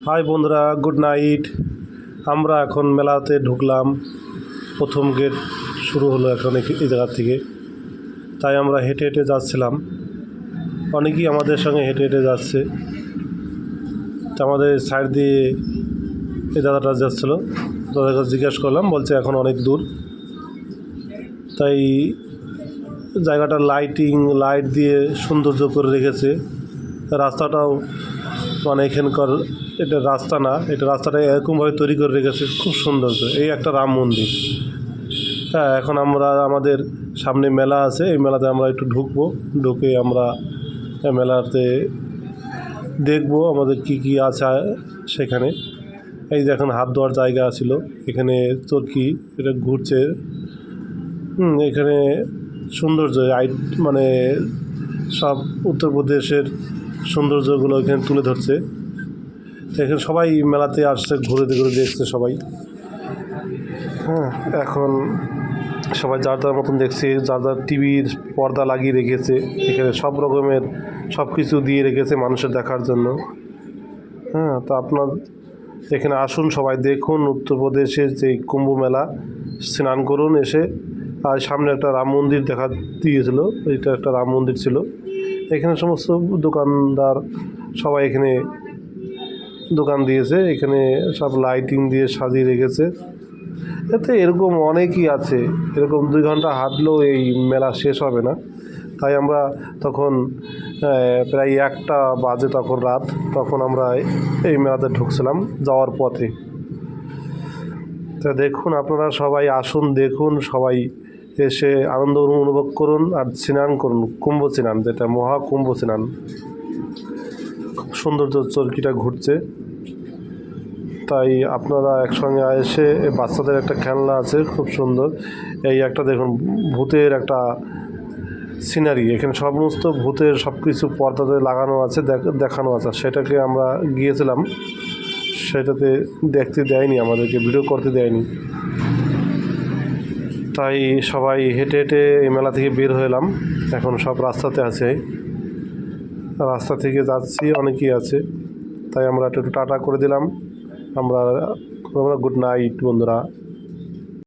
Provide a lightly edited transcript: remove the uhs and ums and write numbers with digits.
High বন্ধুরা, good night. আমরা এখন মেলাতে ঢুকলাম। প্রথম গেট শুরু হলো এখন এই জায়গা থেকে। তাই আমরা হেঁটে হেঁটে যাচ্ছিলাম। অনেকেই আমাদের সঙ্গে হেঁটে হেঁটে যাচ্ছে। তো আমাদের সাইড দিয়ে এই দাদাটা যাচ্ছিলো, দাদাকে জিজ্ঞাসা করলাম, বলছে এখন অনেক দূর। তাই জায়গাটা লাইট দিয়ে সৌন্দর্য করে রেখেছে। রাস্তাটাও মানে এখানকার এটা রাস্তা না, এটা রাস্তাটা এরকমভাবে তৈরি করে রেখেছে, খুব সৌন্দর্য। এই একটা রাম মন্দির। হ্যাঁ, এখন আমরা আমাদের সামনে মেলা আছে, এই মেলাতে আমরা একটু ঢুকে আমরা মেলাতে দেখবো আমাদের কি কি আছে সেখানে। এই যে এখন হাত ধোয়ার জায়গা ছিল, এখানে চরকি এটা ঘুরছে। এখানে সৌন্দর্য মানে সব উত্তরপ্রদেশের সৌন্দর্যগুলো এখানে তুলে ধরছে। তো এখানে সবাই মেলাতে আসছে, ঘুরে দেখছে সবাই। হ্যাঁ, এখন সবাই যার যার মতন দেখছে, যার টিভির পর্দা লাগিয়ে রেখেছে। এখানে সব রকমের সব কিছু দিয়ে রেখেছে মানুষের দেখার জন্য। হ্যাঁ, তো আপনার এখানে আসুন, সবাই দেখুন উত্তরপ্রদেশের যে কুম্ভ মেলা, স্নান করুন এসে। আর সামনে একটা রাম মন্দির দেখা দিয়েছিল, এটা একটা রাম মন্দির ছিল। এখানে সমস্ত দোকানদার সবাই এখানে দোকান দিয়েছে, এখানে সব লাইটিং দিয়ে সাজিয়ে রেখেছে। এতে এরকম অনেকই আছে, এরকম 2 ঘন্টা হাঁটলেও এই মেলা শেষ হবে না। তাই আমরা তখন প্রায় 1টা বাজে তখন রাত, তখন আমরা এই মেলাতে ঢুকছিলাম যাওয়ার পথে। তা দেখুন, আপনারা সবাই আসুন, দেখুন, সবাই এসে আনন্দ অনুভব করুন আর স্নান করুন, কুম্ভ স্নান, যেটা মহাকুম্ভ স্নান। খুব সুন্দর চরকিটা ঘুরছে। তাই আপনারা একসঙ্গে এসে, বাচ্চাদের একটা খেলনা আছে খুব সুন্দর। এই একটা দেখুন, ভূতের একটা সিনারি, এখানে সমস্ত ভূতের সব কিছু পর্দাতে লাগানো আছে, দেখানো আছে। সেটাকে আমরা গিয়েছিলাম, সেটাতে দেখতে দেয়নি, আমাদেরকে ভিডিও করতে দেয়নি। তাই সবাই হেঁটে হেঁটে এই মেলা থেকে বের হলাম। এখন সব রাস্তাতে আছে, রাস্তা থেকে যাচ্ছি, অনেকেই আছে। তাই আমরা একটু টাটা করে দিলাম। আমরা গুড নাইট বন্ধুরা।